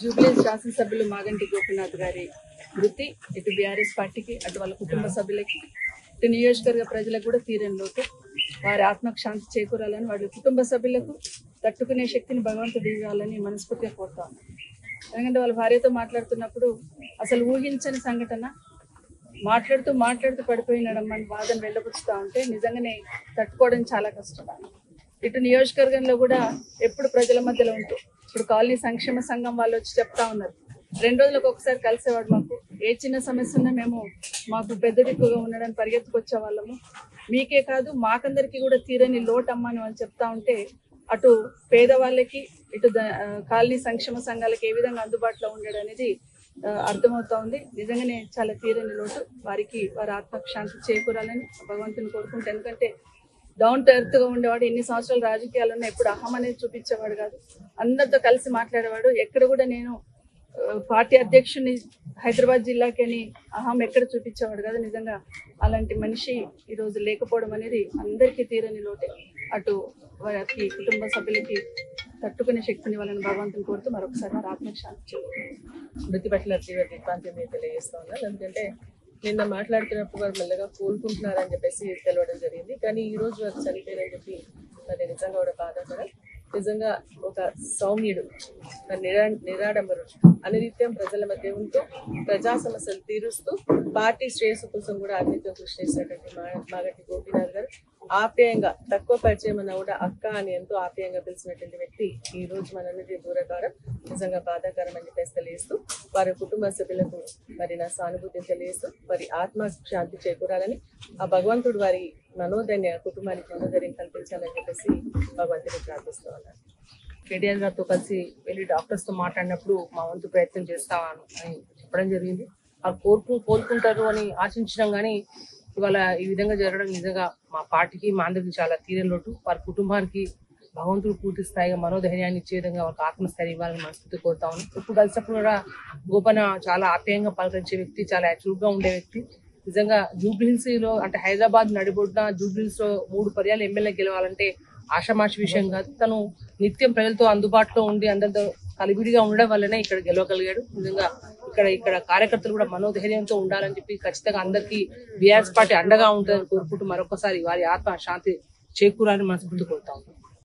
జూబ్లీహిల్స్ శాసనసభ్యులు మాగంటి గోపీనాథ్ గారి మృతి ఇటు బీఆర్ఎస్ పార్టీకి, అటు వాళ్ళ కుటుంబ సభ్యులకి, ఇటు నియోజకవర్గ ప్రజలకు కూడా తీరని లోటు. వారి ఆత్మకు శాంతి చేకూరాలని, వాళ్ళ కుటుంబ సభ్యులకు తట్టుకునే శక్తిని భగవంతుడు ఇవ్వాలని మనస్ఫూర్తిగా కోరుతాను. ఎందుకంటే వాళ్ళ భార్యతో మాట్లాడుతున్నప్పుడు అసలు ఊహించని సంఘటన, మాట్లాడుతూ పడిపోయినడమ్మని బాధను వెళ్ళబుచ్చుతా ఉంటే నిజంగానే తట్టుకోవడం చాలా కష్టం. ఇటు నియోజకవర్గంలో కూడా ఎప్పుడు ప్రజల మధ్యలో ఉంటూ, ఇప్పుడు కాలనీ సంక్షేమ సంఘం వాళ్ళు వచ్చి చెప్తా ఉన్నారు, 2 రోజులకు ఒకసారి కలిసేవాడు. మాకు ఏ చిన్న సమస్య ఉన్నా మేము మాకు పెద్ద దిక్కుగా ఉండడానికి పరిగెత్తుకొచ్చే వాళ్ళము. మీకే కాదు మాకందరికీ కూడా తీరని లోటు అమ్మని అని చెప్తా ఉంటే, అటు పేదవాళ్ళకి ఇటు కాలనీ సంక్షేమ సంఘాలకి ఏ విధంగా అందుబాటులో ఉండడం అనేది అర్థమవుతా ఉంది. నిజంగానే చాలా తీరని లోటు. వారికి వారి ఆత్మకు శాంతి చేకూరాలని భగవంతుని కోరుకుంటే, ఎందుకంటే డౌన్ టు ఎర్త్ గా ఉండేవాడు. ఎన్ని సంవత్సరాలు రాజకీయాలను ఎప్పుడు అహం అనేది చూపించేవాడు కాదు, అందరితో కలిసి మాట్లాడేవాడు. ఎక్కడ కూడా నేను పార్టీ అధ్యక్షుని హైదరాబాద్ జిల్లాకి అని అహం ఎక్కడ చూపించేవాడు కాదు. నిజంగా అలాంటి మనిషి ఈరోజు లేకపోవడం అనేది అందరికీ తీరని లోటే. అటు వారికి కుటుంబ సభ్యులకి తట్టుకునే శక్తిని వాళ్ళని భగవంతుని కోరుతూ మరొకసారి వారి ఆత్మకు శాంతి. మృతి పట్ల తీవ్ర దిగ్భ్రాంతిని తెలియజేస్తా ఉన్నాను. ఎందుకంటే నిన్న మాట్లాడుతున్నప్పుడు వారు మెల్లగా కోలుకుంటున్నారని చెప్పేసి తెలవడం జరిగింది. కానీ ఈ రోజు వారు చనిపోయారని చెప్పి మరి నిజంగా కూడా బాధాకరం. నిజంగా ఒక సౌమ్యుడు, నిరాడంబరుడు, అనినిత్యం ప్రజల మధ్య ఉంటూ ప్రజా సమస్యలు తీరుస్తూ పార్టీ శ్రేయస్సు కోసం కూడా అన్నిత్యం కృషి చేసినటువంటి మాగంటి గోపీనాథ్ గారు ఆప్యాయంగా, తక్కువ పరిచయం అన్నా కూడా అక్క అని ఎంతో ఆప్యాయంగా పిలిచినటువంటి వ్యక్తి ఈ రోజు మనందరికీ దూరకారం. నిజంగా బాధాకరం అని చెప్పేసి తెలియజేస్తూ వారి కుటుంబ సభ్యులకు మరి నా సానుభూతిని తెలియజేస్తూ వారి ఆత్మ శాంతి చేకూరాలని, ఆ భగవంతుడు వారి మనోధైర్య కుటుంబానికి మనోధైర్యం కల్పించాలని చెప్పేసి భగవంతుని ప్రార్థిస్తూ ఉన్నారు. కేటీఆర్ గారితో కలిసి వెళ్ళి డాక్టర్స్తో మాట్లాడినప్పుడు మా వంతు ప్రయత్నం చేస్తాను అని చెప్పడం జరిగింది. వాళ్ళు కోలుకుంటారు అని ఆశించడం, కానీ ఇవాళ ఈ విధంగా జరగడం నిజంగా మా పార్టీకి, మా అందరికి చాలా తీరని లోటు. వారి కుటుంబానికి భగవంతుడు పూర్తి స్థాయిగా మనోధైర్యాన్ని ఇచ్చే విధంగా వాళ్ళకి ఆత్మస్థైర్యం ఇవ్వాలని మనస్ఫూర్తి కోరుతా ఉన్నాం. ఇప్పుడు కలిసినప్పుడు కూడా గోపన చాలా ఆప్యాయంగా పలకరించే వ్యక్తి, చాలా చురుగ్గా ఉండే వ్యక్తి. నిజంగా జూబ్లీహిల్స్ లో అంటే హైదరాబాద్ నడిబొడ్డున జూబ్లీహిల్స్ లో 3 పర్యాలు ఎమ్మెల్యే గెలవాలంటే ఆషామాషి విషయం కాదు. తను నిత్యం ప్రజలతో అందుబాటులో ఉండి అందరితో కలివిడిగా ఉండడం వల్లనే ఇక్కడ గెలవగలిగాడు. నిజంగా ఇక్కడ కార్యకర్తలు కూడా మనోధైర్యంతో ఉండాలని చెప్పి ఖచ్చితంగా అందరికీ బీఆర్ఎస్ పార్టీ అండగా ఉంటుందని కోరుకుంటూ మరొకసారి వారి ఆత్మ శాంతి చేకూరాలని మనస్ఫూర్తి కోరుతా ఉన్నాం.